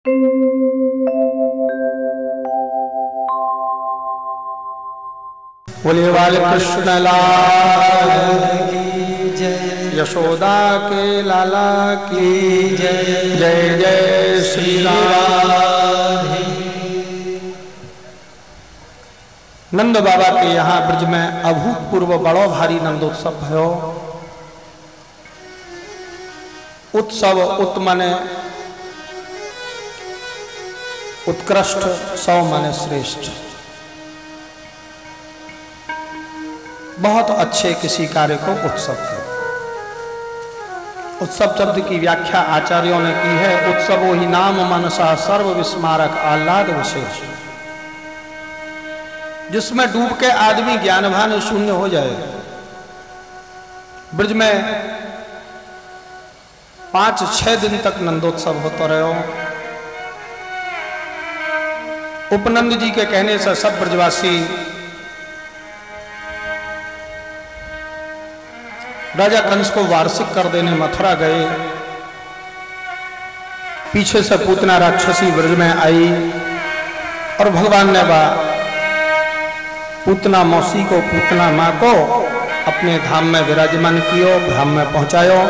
बोले बाल कृष्ण लाल की जय, यशोदा के लाला की जय, जय जय श्री राम। नंद बाबा के यहाँ ब्रज में अभूतपूर्व बड़ो भारी नंदोत्सव भयो। उत्सव उत माने उत्कृष्ट, सौ माने श्रेष्ठ। बहुत अच्छे किसी कार्य को उत्सव कहते हैं। उत्सव शब्द की व्याख्या आचार्यों ने की है, उत्सव ही नाम मनसा सर्व विस्मारक आह्लाद विशेष, जिसमें डूब के आदमी ज्ञानभान शून्य हो जाए। ब्रज में 5-6 दिन तक नंदोत्सव होता रहो। उपनंद जी के कहने से सब ब्रजवासी राजा कंस को वार्षिक कर देने मथुरा गए। पीछे से पूतना राक्षसी ब्रज में आई और भगवान ने पूतना मौसी को, पूतना माँ को अपने धाम में विराजमान कियो, धाम में पहुंचायो।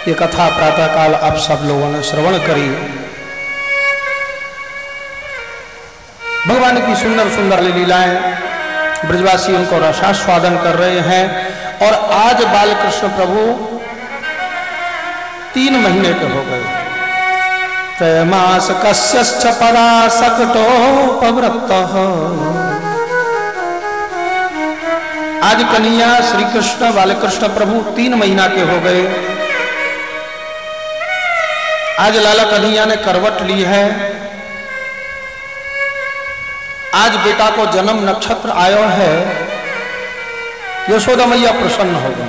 ये कथा प्रातः काल आप सब लोगों ने श्रवण करी। भगवान की सुंदर सुंदर लीलाएं ब्रजवासी उनको रसास्वादन कर रहे हैं। और आज बालकृष्ण प्रभु 3 महीने के हो गए। त्रयमास कस्यश्च परासकटोपवृत्तः। आज कन्हैया श्री कृष्ण बालकृष्ण प्रभु 3 महीना के हो गए। आज लाला कन्हैया ने करवट ली है। आज बेटा को जन्म नक्षत्र आयो है। यशोदा मैया प्रसन्न हो गई।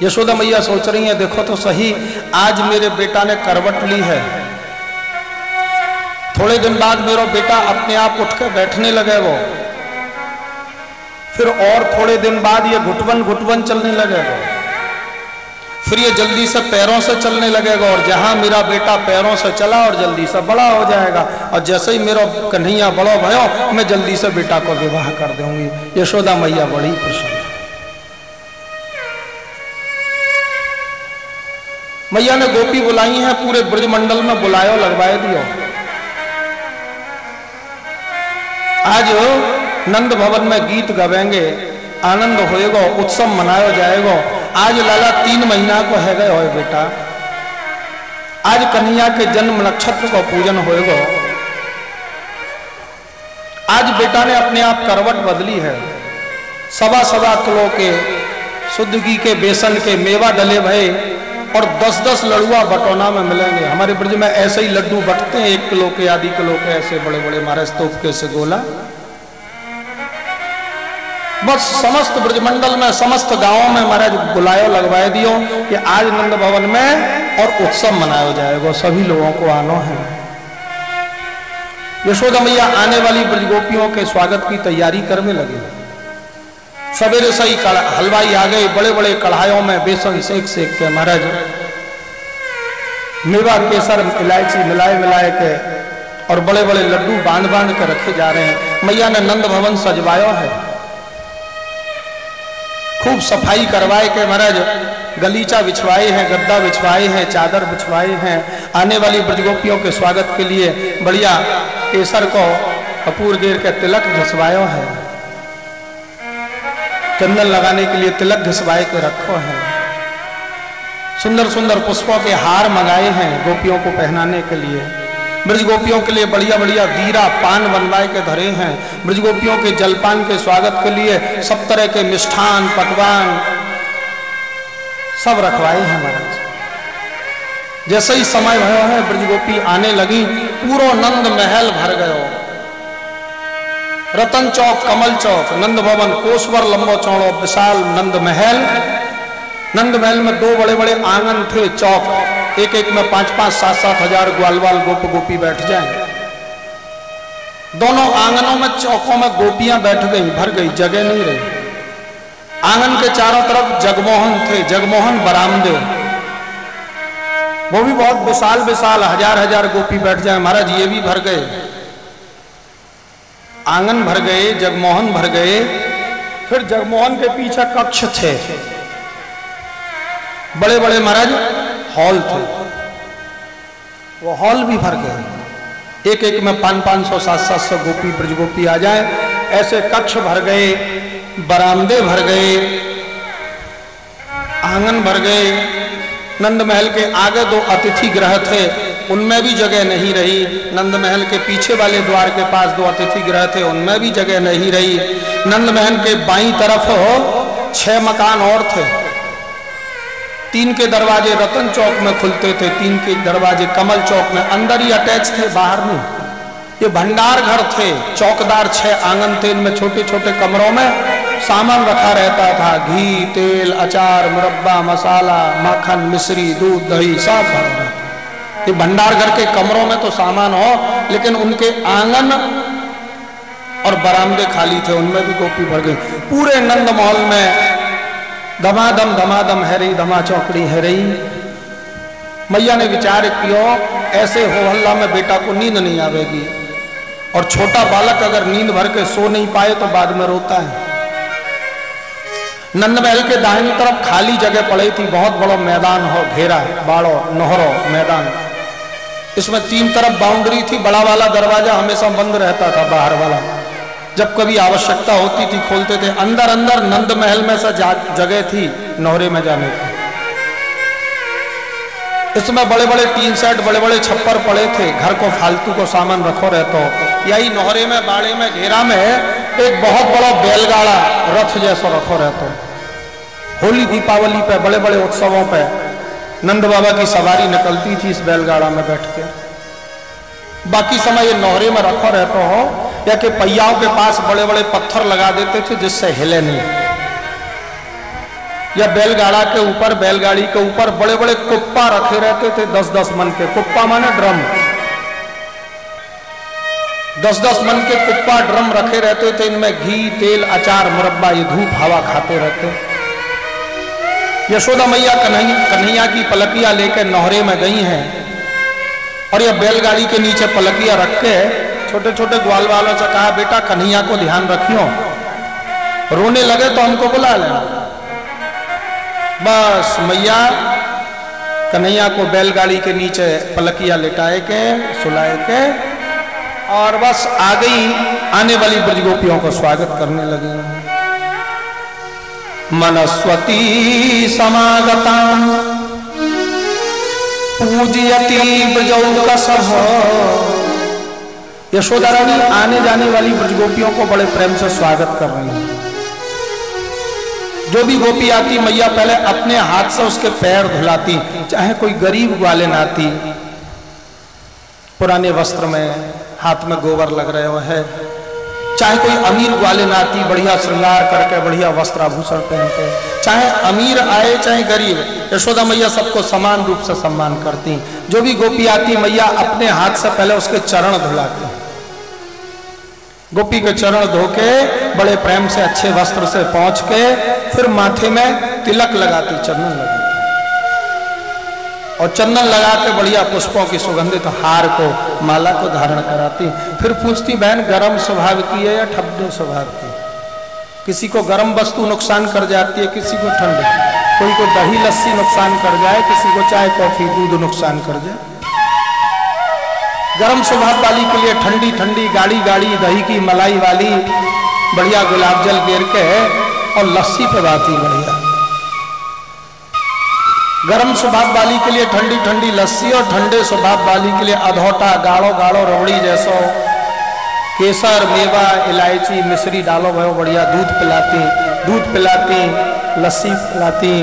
यशोदा मैया सोच रही है, देखो तो सही, आज मेरे बेटा ने करवट ली है, थोड़े दिन बाद मेरा बेटा अपने आप उठ कर बैठने लगे वो, फिर और थोड़े दिन बाद ये घुटवन घुटवन चलने लगेगा, फिर ये जल्दी से पैरों से चलने लगेगा। और जहां मेरा बेटा पैरों से चला और जल्दी से बड़ा हो जाएगा, और जैसे ही मेरा कन्हैया बड़ो भयो, मैं जल्दी से बेटा को विवाह कर दूंगी। यशोदा मैया बड़ी प्रसन्न। मैया ने गोपी बुलाई है, पूरे ब्रजमंडल में बुलायो लगवाए दियो। आज नंद भवन में गीत गवेंगे, आनंद होएगा, उत्सव मनाया जाएगा। आज लाला 3 महीना को है गए हो बेटा। आज कन्हैया के जन्म नक्षत्र को पूजन होएगा। आज बेटा ने अपने आप करवट बदली है। 1.25 किलो के शुद्ध घी के बेसन के मेवा डले भये और 10-10 लड़ुआ बटोना में मिलेंगे। हमारे ब्रज में ऐसे ही लड्डू बटते हैं, 1 किलो के, आधी किलो के, ऐसे बड़े बड़े महाराज तोप के से गोला। बस समस्त ब्रजमंडल में, समस्त गांवों में महाराज बुलायो लगवाए दियो कि आज नंद भवन में और उत्सव मनाया जाएगा, सभी लोगों को आना है। यशोदा मैया आने वाली ब्रजगोपियों के स्वागत की तैयारी करने लगी। सवेरे से ही हलवाई आ गए, बड़े बड़े कढ़ाइयों में बेसन सेक सेक के महाराज मेवा केसर इलायची मिलाए के और बड़े बड़े लड्डू बांध बांध के रखे जा रहे हैं। मैया ने नंद भवन सजवायो है, खूब सफाई करवाए के महाराज गलीचा बिछवाए हैं, गद्दा बिछवाए हैं, चादर बिछवाए हैं। आने वाली ब्रजगोपियों के स्वागत के लिए बढ़िया केसर को कपूर गेर के तिलक घिसवायो है, चंदन लगाने के लिए तिलक घिसवाए के रखो है। सुंदर सुंदर पुष्पों के हार मंगाए हैं गोपियों को पहनाने के लिए। ब्रज गोपियों के लिए बढ़िया बढ़िया वीरा पान बनवाए के धरे हैं। ब्रज गोपियों के जलपान के स्वागत के लिए सब तरह के मिष्ठान पकवान सब रखवाए हैं महाराज। जैसे ही समय भयो है ब्रज गोपी आने लगी, पूरा नंद महल भर गयो। रतन चौक, कमल चौक, नंद भवन, कोसवर लंबो चौड़ो विशाल नंद महल। नंद महल में 2 बड़े बड़े आंगन थे, चौक, एक एक में 5-5, 7-7 हजार ग्वालवाल गोप गोपी बैठ जाए। दोनों आंगनों में, चौकों में गोपियां बैठ गई, भर गई, जगह नहीं रही। आंगन के चारों तरफ जगमोहन थे, जगमोहन बरामदे। वो भी बहुत विशाल विशाल, हजार हजार गोपी बैठ जाए महाराज, ये भी भर गए, आंगन भर गए, जगमोहन भर गए। फिर जगमोहन के पीछे कक्ष थे, बड़े बड़े महाराज हॉल थे, वो हॉल भी भर गए। एक एक में 500 700 गोपी ब्रज गोपी आ जाए, ऐसे कक्ष भर गए, बरामदे भर गए, आंगन भर गए। नंद महल के आगे 2 अतिथि गृह थे, उनमें भी जगह नहीं रही। नंद महल के पीछे वाले द्वार के पास 2 अतिथि गृह थे, उनमें भी जगह नहीं रही। नंद महल के बाईं तरफ 6 मकान और थे। 3 के दरवाजे रतन चौक में खुलते थे, 3 के दरवाजे कमल चौक में, अंदर ही अटैच थे, बाहर नहीं। ये भंडार घर थे, चौकदार 6 आंगन थे, इनमें छोटे छोटे कमरों में सामान रखा रहता था, घी, तेल, अचार, मुरब्बा, मसाला, माखन, मिश्री, दूध, दही सब भर रहा। ये भंडार घर के कमरों में तो सामान हो, लेकिन उनके आंगन और बरामदे खाली थे, उनमें भी गोपी भर गई। पूरे नंद महल में धमाधम है रही, धमा चौकड़ी है रही। मैया ने विचार किया, ऐसे हो हल्ला में बेटा को नींद नहीं आवेगी, और छोटा बालक अगर नींद भर के सो नहीं पाए तो बाद में रोता है। नंद महल के दाहिनी तरफ खाली जगह पड़ी थी, बहुत बड़ा मैदान हो, घेरा, बाड़ो, नहरो मैदान। इसमें 3 तरफ बाउंड्री थी, बड़ा वाला दरवाजा हमेशा बंद रहता था, बाहर वाला जब कभी आवश्यकता होती थी खोलते थे। अंदर अंदर नंद महल में से जगह थी नहरे में जाने की। इसमें बड़े बड़े टीन सेट, बड़े बड़े छप्पर पड़े थे, घर को फालतू को सामान रखो रहता। यही नहरे में, बाड़े में, घेरा में एक बहुत बड़ा बैलगाड़ा रथ जैसा रखो रहता। होली दीपावली पे, बड़े बड़े उत्सवों पे नंद बाबा की सवारी निकलती थी इस बैलगाड़ा में बैठ के। बाकी समय ये नहरे में रखो रहता हो, या कि पहियाओं के पास बड़े बड़े पत्थर लगा देते थे जिससे हिले नहीं, या बैलगाड़ा के ऊपर, बैलगाड़ी के ऊपर बड़े बड़े कुप्पा रखे रहते थे, 10-10 मन के कुप्पा माने ड्रम, 10-10 मन के कुप्पा ड्रम रखे रहते थे। इनमें घी, तेल, अचार, मुरब्बा, ये धूप हवा खाते रहते। यशोदा मैया कन्हैया की पलकियां लेकर नहरे में गई हैं, और यह बैलगाड़ी के नीचे पलकियां रख के छोटे छोटे ग्वाल वालों से कहा, बेटा कन्हैया को ध्यान रखियो, रोने लगे तो हमको बुला लेना। बस मैया कन्हैया को बैलगाड़ी के नीचे पलकियां लिटाए के, सुलाए के, और बस आ गई, आने वाली ब्रजगोपियों को स्वागत करने लगी। मनस्वती समागता पूजयति ब्रजौकसः। यशोदा रानी आने जाने वाली ब्रजगोपियों को बड़े प्रेम से स्वागत कर रही है। जो भी गोपी आती, मैया पहले अपने हाथ से उसके पैर धुलाती, चाहे कोई गरीब ग्वालिन आती, पुराने वस्त्र में, हाथ में गोबर लग रहे हो है, चाहे कोई अमीर ग्वालिन आती, बढ़िया श्रृंगार करके, बढ़िया वस्त्राभूषण पहन के, चाहे अमीर आए चाहे गरीब, यशोदा मैया सबको समान रूप से सम्मान करती। जो भी गोपी आती, मैया अपने हाथ से पहले उसके चरण धुलाती, गोपी के चरण धोके बड़े प्रेम से अच्छे वस्त्र से पहुंच के फिर माथे में तिलक लगाती, चंदन लगाती, और चंदन लगा के बढ़िया पुष्पों की सुगंधित हार को, माला को धारण कराती। फिर पूछती, बहन गर्म स्वभाव की है या ठंडे स्वभाव की? किसी को गर्म वस्तु नुकसान कर जाती है, किसी को ठंडे, कोई को दही लस्सी नुकसान कर जाए, किसी को चाय कॉफी दूध नुकसान कर जाए। गर्म स्वभाव वाली के लिए ठंडी ठंडी, गाढ़ी गाढ़ी दही की मलाई वाली बढ़िया गुलाब जल गिर के और लस्सी पिलाती बढ़िया। गर्म स्वभाव वाली के लिए ठंडी ठंडी लस्सी, और ठंडे स्वभाव वाली के लिए अधोटा, गाढ़ो गाढ़ो रबड़ी जैसो केसर, मेवा, इलायची, मिश्री डालो भयो बढ़िया दूध पिलाती, लस्सी पिलाती,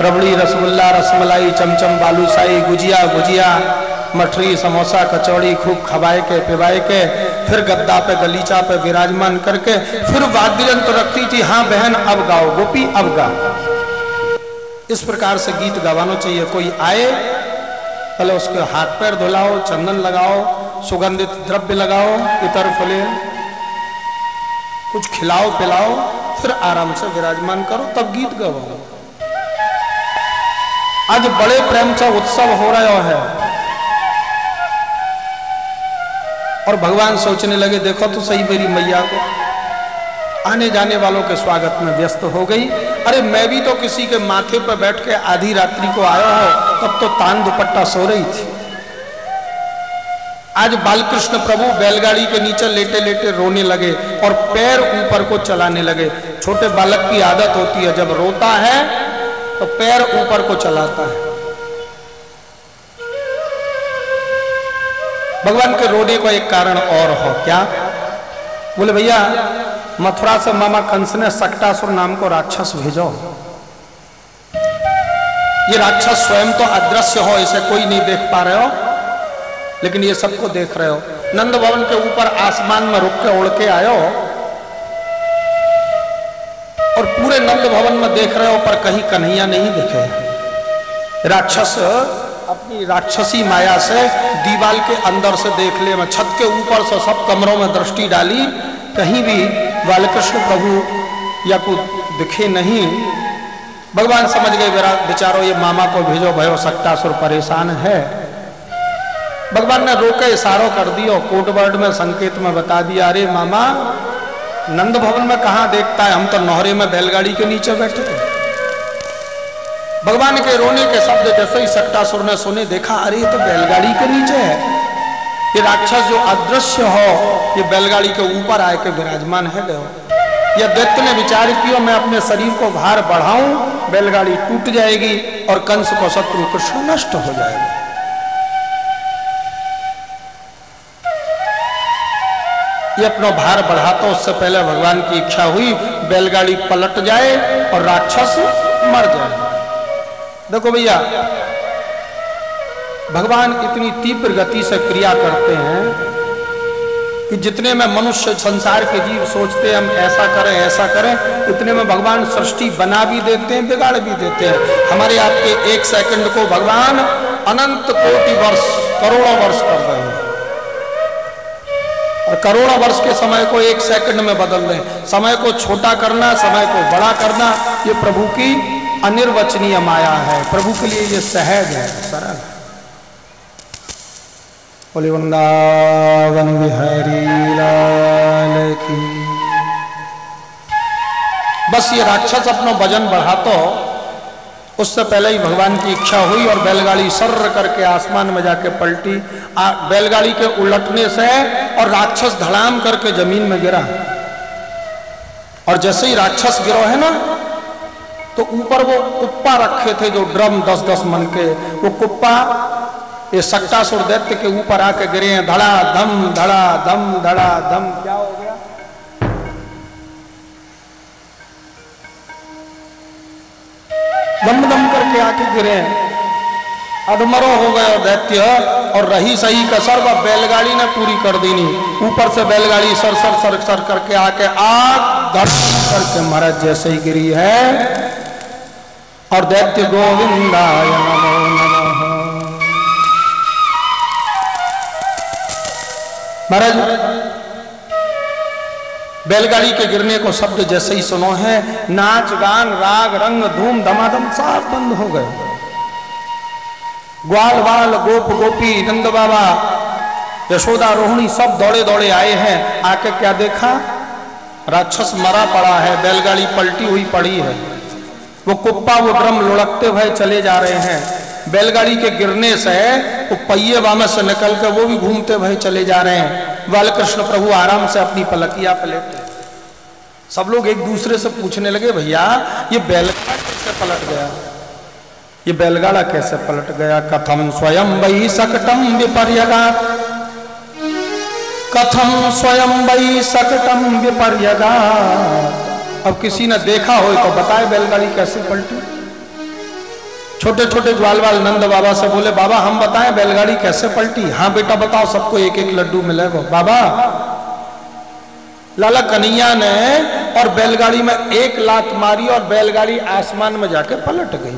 रबड़ी, रसगुल्ला, रसमलाई, चमचम, बालूशाही, गुजिया, मठरी, समोसा, कचौड़ी खूब खवाए के, पिवाए के, फिर गद्दा पे, गलीचा पे विराजमान करके फिर वाद्य यंत्र रखती थी। हाँ बहन अब गाओ, गोपी अब गा। इस प्रकार से गीत गवाना चाहिए। कोई आए पहले उसके हाथ पैर धुलाओ, चंदन लगाओ, सुगंधित द्रव्य लगाओ, इतर फले कुछ खिलाओ पिलाओ, फिर आराम से विराजमान करो, तब गीत गवाओ। आज बड़े प्रेम से उत्सव हो रहा है और भगवान सोचने लगे देखो तो सही मेरी मैया को आने जाने वालों के स्वागत में व्यस्त हो गई। अरे मैं भी तो किसी के माथे पर बैठ के आधी रात्रि को आया हो, तब तो तान दुपट्टा सो रही थी। आज बालकृष्ण प्रभु बैलगाड़ी के नीचे लेटे लेटे रोने लगे और पैर ऊपर को चलाने लगे। छोटे बालक की आदत होती है, जब रोता है तो पैर ऊपर को चलाता है। भगवान के रोने को एक कारण और हो, क्या? बोले भैया मथुरा से मामा कंस ने सक्टासुर नाम को राक्षस भेजो। ये राक्षस स्वयं तो अदृश्य हो, इसे कोई नहीं देख पा रहे हो, लेकिन ये सबको देख रहे हो। नंद भवन के ऊपर आसमान में रुक के उड़ के आयो और पूरे नंद भवन में देख रहे हो, पर कहीं कन्हैया नहीं दिखे। राक्षस अपनी राक्षसी माया से दीवाल के अंदर से देख ले, मैं छत के ऊपर से सब कमरों में दृष्टि डाली, कहीं भी बालकृष्ण प्रभु या कुछ दिखे नहीं। भगवान समझ गए बेचारो ये मामा को भेजो, भयो सक्टासुर परेशान है। भगवान ने रोके इशारों कर दियो, कोड वर्ड में संकेत में बता दिया, अरे मामा नंद भवन में कहां देखता है, हम तो नौहरे में बैलगाड़ी के नीचे बैठे थे। भगवान के रोने के शब्द जैसे ही सक्टासुर ने सुने, देखा अरे ये तो बैलगाड़ी के नीचे है। ये राक्षस जो अदृश्य हो ये बैलगाड़ी के ऊपर आए के विराजमान है गयो। यह दैत्य ने विचार किया मैं अपने शरीर को भार बढ़ाऊं, बैलगाड़ी टूट जाएगी और कंस को शत्रु कृष्ण नष्ट हो जाएगा। ये अपना भार बढ़ाता, उससे पहले भगवान की इच्छा हुई बैलगाड़ी पलट जाए और राक्षस मर जाए। देखो भैया भगवान इतनी तीव्र गति से क्रिया करते हैं कि जितने में मनुष्य संसार के जीव सोचते हैं हम ऐसा करें, इतने में भगवान सृष्टि बना भी देते हैं, बिगाड़ भी देते हैं। हमारे आपके एक सेकंड को भगवान अनंत कोटि वर्ष, करोड़ों वर्ष कर रहे हैं और करोड़ों वर्ष के समय को एक सेकंड में बदल रहे हैं। समय को छोटा करना, समय को बड़ा करना, ये प्रभु की अनिर्वचनीय माया है। प्रभु के लिए ये सहज है, सरल है। बोले वृंदावन बिहारी लाल की। बस ये राक्षस अपना वजन बढ़ातो, उससे पहले ही भगवान की इच्छा हुई और बैलगाड़ी सर्र करके आसमान में जाके पलटी। बैलगाड़ी के उलटने से और राक्षस धड़ाम करके जमीन में गिरा। और जैसे ही राक्षस गिरो है ना, तो ऊपर वो कुप्पा रखे थे जो ड्रम 10-10 मन के, वो कुप्पा ये सक्टासुर दैत्य के ऊपर आके गिरे हैं। धड़ा धम धड़ा धम धड़ा धम। क्या हो गया? दम दम करके आके गिरे हैं। अधमरो हो गए दैत्य और रही सही कसर वह बैलगाड़ी ने पूरी कर दी नहीं। ऊपर से बैलगाड़ी सर सर सर सर करके आके आग धड़ करके महाराज जैसे ही गिरी है। और दैत्य गोविंदाय नमो नमः। महाराज बैलगाड़ी के गिरने को शब्द जैसे ही सुनो है, नाच गान राग रंग धूम धमाधम सब बंद हो गए। ग्वाल वाल गोप गोपी नंद बाबा यशोदा रोहिणी सब दौड़े दौड़े आए हैं। आके क्या देखा? राक्षस मरा पड़ा है, बैलगाड़ी पलटी हुई पड़ी है। वो कुप्पा वो ड्रम लुढ़कते हुए चले जा रहे हैं। बैलगाड़ी के गिरने से वो पहिए वामे से निकल कर वो भी घूमते हुए चले जा रहे हैं। बालकृष्ण प्रभु आराम से अपनी पलकिया पे लेटे। सब लोग एक दूसरे से पूछने लगे, भैया ये बैलगाड़ा कैसे पलट गया? ये बैलगाड़ा कैसे पलट गया? कथम स्वयं वही सकटम विपर्यगात, कथम स्वयं वही सकटम विपर्यगात। अब किसी ने देखा हो तो बताए बैलगाड़ी कैसे पलटी। छोटे छोटे ग्वालवाल नंद बाबा से बोले, बाबा हम बताएं बैलगाड़ी कैसे पलटी? हाँ बेटा बताओ, सबको एक एक लड्डू मिलेगा। बाबा लाला कन्हैया ने और बैलगाड़ी में एक लात मारी और बैलगाड़ी आसमान में जाके पलट गई।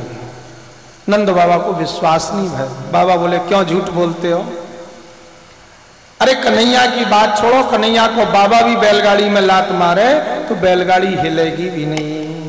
नंद बाबा को विश्वास नहीं भाई। बाबा बोले, क्यों झूठ बोलते हो? अरे कन्हैया की बात छोड़ो, कन्हैया को बाबा भी बैलगाड़ी में लात मारे तो बैलगाड़ी हिलेगी भी नहीं।